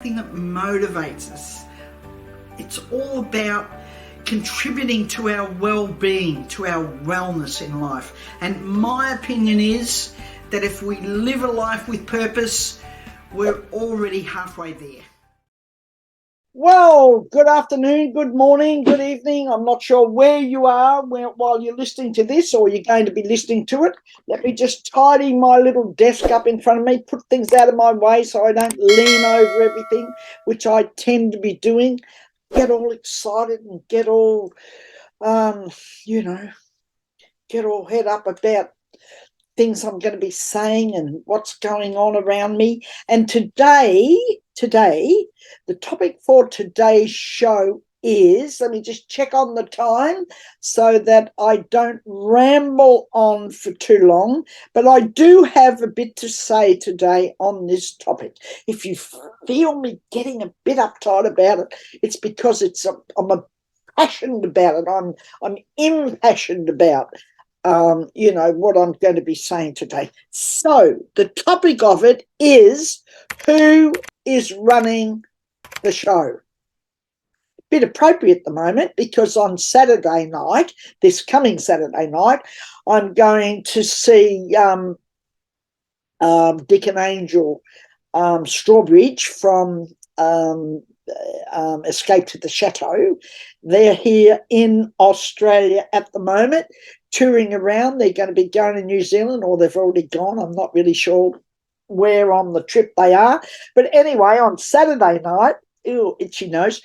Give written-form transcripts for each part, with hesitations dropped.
Thing that motivates us. It's all about contributing to our well-being, to our wellness in life. And my opinion is that if we live a life with purpose, we're already halfway there. Well, good afternoon, good morning, good evening. I'm not sure where you are while you're listening to this or you're going to be listening to it. Let me just tidy my little desk up in front of me, put things out of my way so I don't lean over everything, which I tend to be doing. Get all excited and get all, get all head up about things I'm going to be saying and what's going on around me. And today, the topic for today's show is, let me just check on the time so that I don't ramble on for too long, but I do have a bit to say today on this topic. If you feel me getting a bit uptight about it, it's because I'm passionate about it. I'm impassioned about what I'm going to be saying today. So the topic of it is, who is running the show? Bit appropriate at the moment because on Saturday night, this coming Saturday night, I'm going to see Dick and Angel Strawbridge from Escape to the Chateau. They're here in Australia at the moment, touring around. They're going to be going to New Zealand, or they've already gone. I'm not really sure where on the trip they are. But anyway, on Saturday night, itchy nose,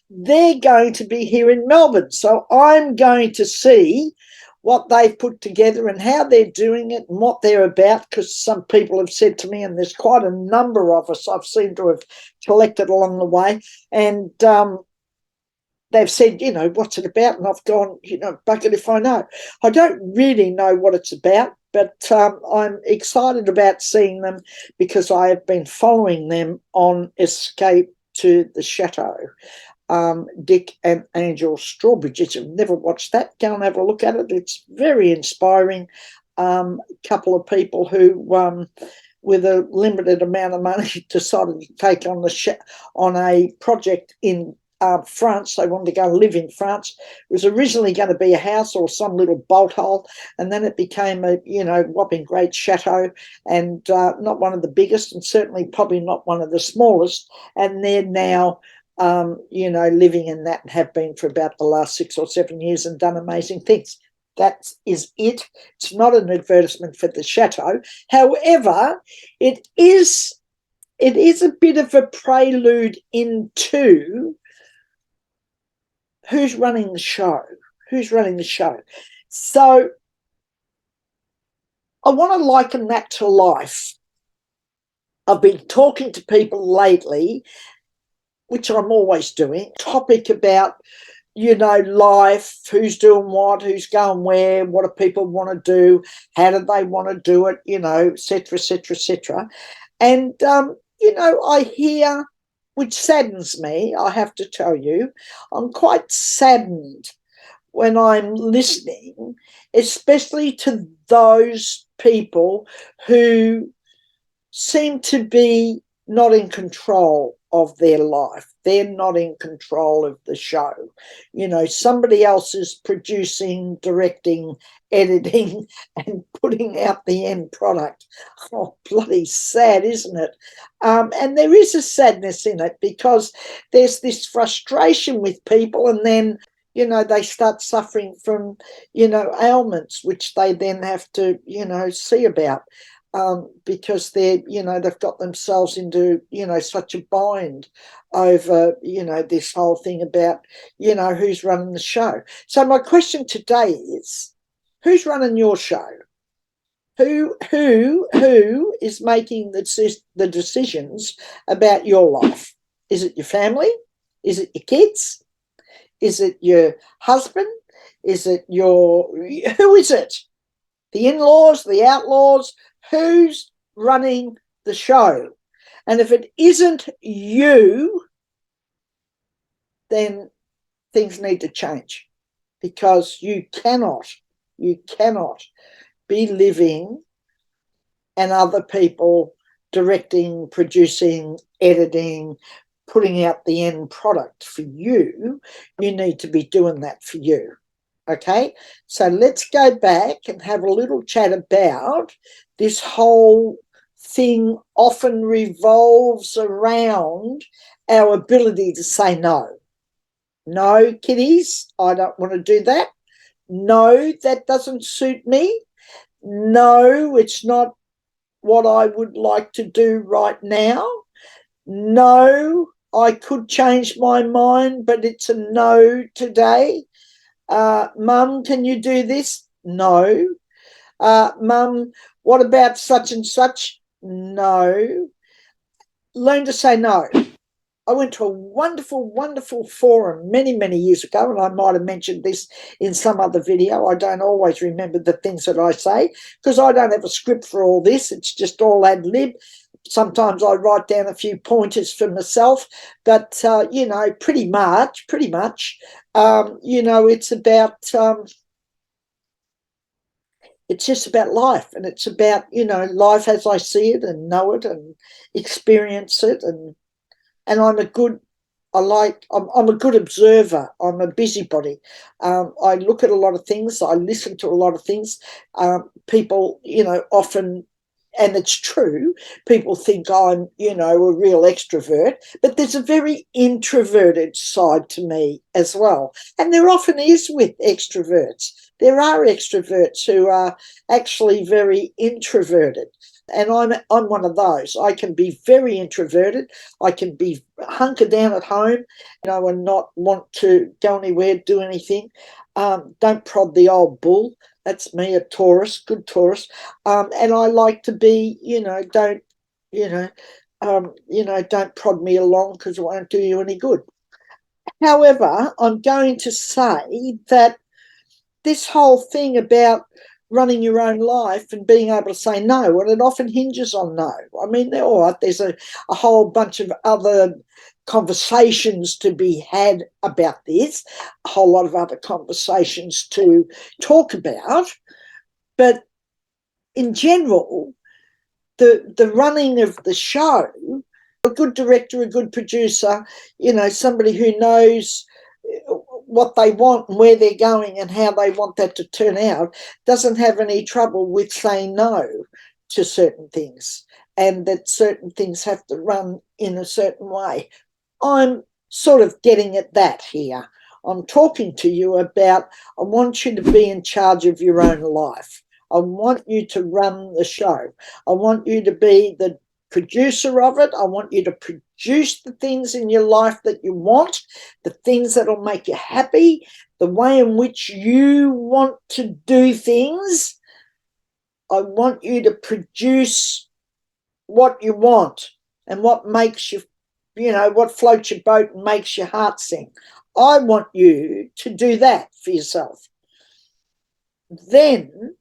they're going to be here in Melbourne. So I'm going to see what they've put together and how they're doing it and what they're about, because some people have said to me, and there's quite a number of us I've seemed to have collected along the way, and they've said, what's it about? And I've gone, bucket if I know. I don't really know what it's about, but I'm excited about seeing them because I have been following them on Escape to the Chateau. Dick and Angel Strawbridge. If you've never watched that, go and have a look at it. It's very inspiring. Couple of people who, with a limited amount of money, decided to take on a project in France. They wanted to go live in France. It was originally going to be a house or some little bolt hole, and then it became a whopping great chateau, and not one of the biggest, and certainly probably not one of the smallest. And they're now living in that and have been for about the last 6 or 7 years and done amazing things. That is it. It's not an advertisement for the chateau. However, it is a bit of a prelude into who's running the show. Who's running the show? So I want to liken that to life. I've been talking to people lately, which I'm always doing, topic about, life, who's doing what, who's going where, what do people want to do, how do they want to do it, et cetera, et cetera, et cetera. And, I hear, which saddens me, I have to tell you, I'm quite saddened when I'm listening, especially to those people who seem to be not in control of their life. They're not in control of the show. Somebody else is producing, directing, editing, and putting out the end product. Oh, bloody sad, isn't it? And there is a sadness in it because there's this frustration with people, and then they start suffering from, ailments, which they then have to, see about. Because they've got themselves into, such a bind over, this whole thing about, who's running the show. So my question today is, who's running your show? Who is making the decisions about your life? Is it your family? Is it your kids? Is it your husband? Is it who is it? The in-laws, the outlaws? Who's running the show? And if it isn't you, then things need to change, because you cannot be living and other people directing, producing, editing, putting out the end product for you, you need to be doing that for you. Okay, so let's go back and have a little chat about this whole thing. Often revolves around our ability to say no. No, kiddies, I don't want to do that. No, that doesn't suit me. No, it's not what I would like to do right now. No, I could change my mind, but it's a no today. Mum, can you do this? No. Mum, what about such and such? No. Learn to say no. I went to a wonderful, wonderful forum many, many years ago, and I might have mentioned this in some other video. I don't always remember the things that I say because I don't have a script for all this. It's just all ad lib. Sometimes I write down a few pointers for myself, but, pretty much, it's about, it's just about life, and it's about, life as I see it and know it and experience it. And I'm a good observer. I'm a busybody. I look at a lot of things. I listen to a lot of things. People, often, and it's true, people think I'm, a real extrovert, but there's a very introverted side to me as well. And there often is with extroverts. There are extroverts who are actually very introverted. And I'm one of those. I can be very introverted. I can be hunkered down at home, and not want to go anywhere, do anything. Don't prod the old bull. That's me, a Taurus, good Taurus. And I like to be, don't prod me along because it won't do you any good. However, I'm going to say that this whole thing about running your own life and being able to say no, and it often hinges on no. I mean, all right, there's a whole bunch of other conversations to be had about this, a whole lot of other conversations to talk about. But in general, the running of the show, a good director, a good producer, somebody who knows what they want and where they're going and how they want that to turn out, doesn't have any trouble with saying no to certain things, and that certain things have to run in a certain way. I'm sort of getting at that here. I'm talking to you about, I want you to be in charge of your own life. I want you to run the show. I want you to be the producer of it. I want you to produce the things in your life that you want, the things that will make you happy, the way in which you want to do things. I want you to produce what you want and what makes you, what floats your boat and makes your heart sing. I want you to do that for yourself. Then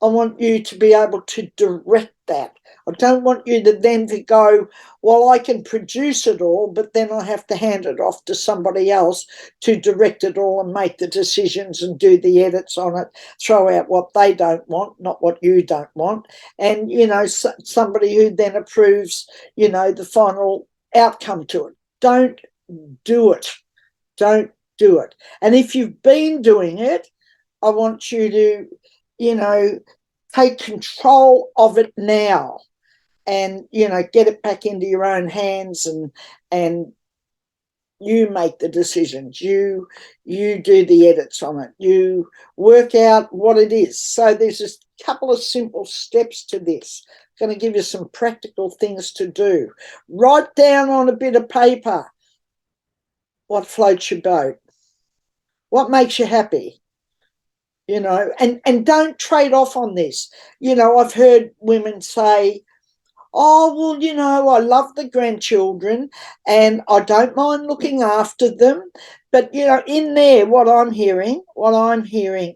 I want you to be able to direct that. I don't want you to then to go, well, I can produce it all, but then I have to hand it off to somebody else to direct it all and make the decisions and do the edits on it, throw out what they don't want, not what you don't want. And, somebody who then approves, the final outcome to it. Don't do it. Don't do it. And if you've been doing it, I want you to, take control of it now and, get it back into your own hands, and you make the decisions. You do the edits on it. You work out what it is. So there's just a couple of simple steps to this. I'm going to give you some practical things to do. Write down on a bit of paper what floats your boat, what makes you happy. And don't trade off on this. I've heard women say, oh, well, I love the grandchildren and I don't mind looking after them. But, in there, what I'm hearing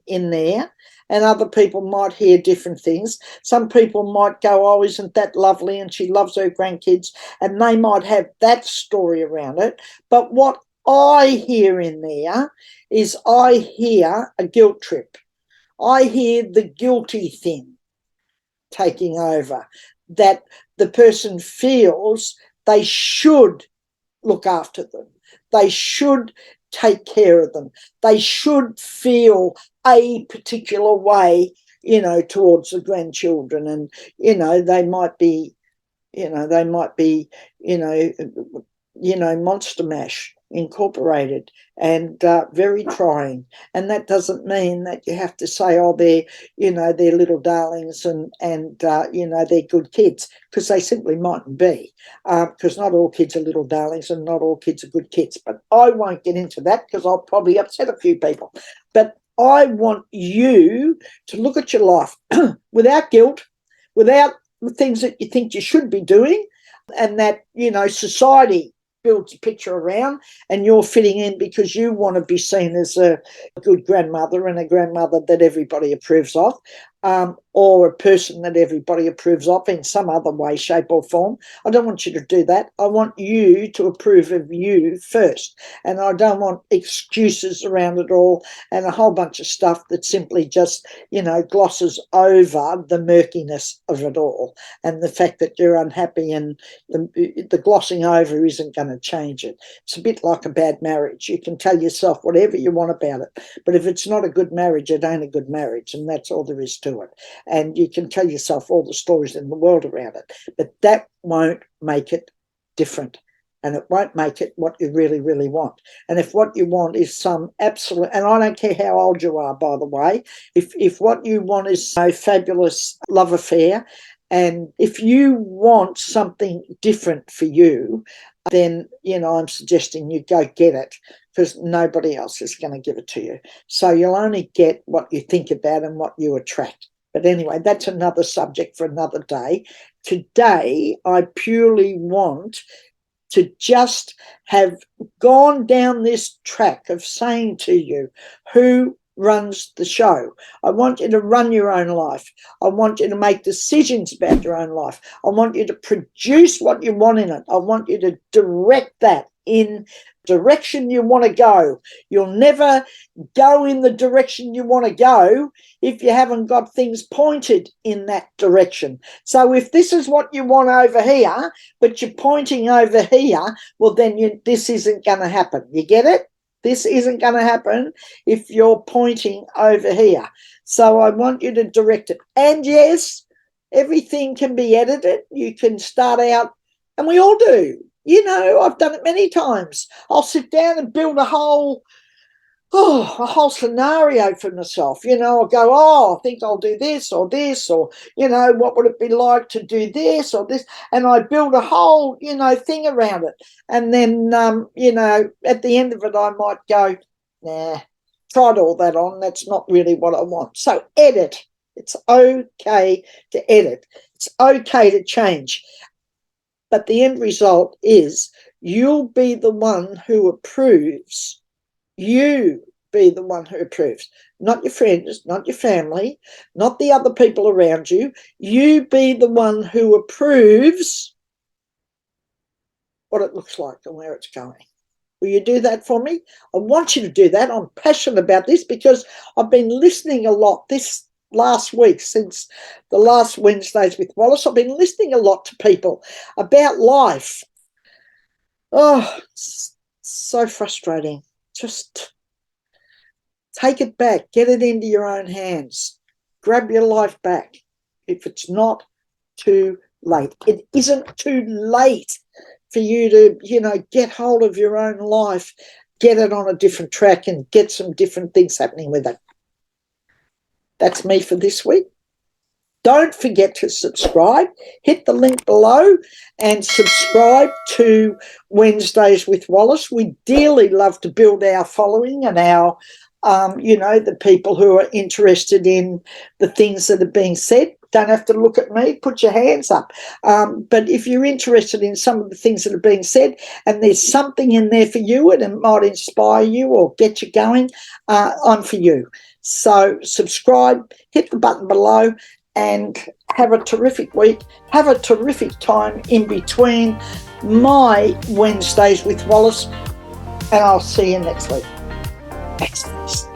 in there, and other people might hear different things. Some people might go, oh, isn't that lovely? And she loves her grandkids, and they might have that story around it. But what I hear in there is I hear a guilt trip. I hear the guilty thing taking over, that the person feels they should look after them. They should take care of them. They should feel a particular way, towards the grandchildren. And, they might be, Monster Mash Incorporated and very trying. And that doesn't mean that you have to say, oh, they're little darlings and they're good kids, because they simply mightn't be, because not all kids are little darlings and not all kids are good kids. But I won't get into that because I'll probably upset a few people. But I want you to look at your life without guilt, without the things that you think you should be doing, and that, society builds a picture around, and you're fitting in because you want to be seen as a good grandmother and a grandmother that everybody approves of, or a person that everybody approves of in some other way, shape or form. I don't want you to do that. I want you to approve of you first, and I don't want excuses around it all and a whole bunch of stuff that simply just, glosses over the murkiness of it all and the fact that you're unhappy, and the glossing over isn't going to change it. It's a bit like a bad marriage. You can tell yourself whatever you want about it, but if it's not a good marriage, it ain't a good marriage, and that's all there is to it. And you can tell yourself all the stories in the world around it, but that won't make it different, and it won't make it what you really, really want. And if what you want is some absolute, and I don't care how old you are, by the way, if what you want is a fabulous love affair, and if you want something different for you, then, I'm suggesting you go get it, because nobody else is going to give it to you. So you'll only get what you think about and what you attract. But anyway, that's another subject for another day. Today, I purely want to just have gone down this track of saying to you who runs the show. I want you to run your own life. I want you to make decisions about your own life. I want you to produce what you want in it. I want you to direct that in direction you want to go. You'll never go in the direction you want to go if you haven't got things pointed in that direction. So if this is what you want over here, but you're pointing over here, well, then this isn't going to happen. You get it? This isn't going to happen if you're pointing over here. So I want you to direct it. And yes, everything can be edited. You can start out, and we all do. I've done it many times. I'll sit down and build a whole scenario for myself. I'll go, I think I'll do this, or, what would it be like to do this or this? And I build a whole, thing around it. And then, at the end of it, I might go, nah, tried all that on. That's not really what I want. So edit. It's okay to edit. It's okay to change. But the end result is you'll be the one who approves. You be the one who approves. Not your friends, not your family, not the other people around you. You be the one who approves what it looks like and where it's going. Will you do that for me? I want you to do that. I'm passionate about this because I've been listening a lot this last week, since the last Wednesdays with Wallis. I've been listening a lot to people about life. Oh, it's so frustrating. Just take it back. Get it into your own hands. Grab your life back if it's not too late. It isn't too late for you to, get hold of your own life, get it on a different track and get some different things happening with it. That's me for this week. Don't forget to subscribe. Hit the link below and subscribe to Wednesdays with Wallis. We dearly love to build our following and our, the people who are interested in the things that are being said. Don't have to look at me, put your hands up. But if you're interested in some of the things that are being said and there's something in there for you and it might inspire you or get you going, I'm for you. So subscribe, hit the button below, and have a terrific week. Have a terrific time in between my Wednesdays with Wallis, and I'll see you next week. Thanks.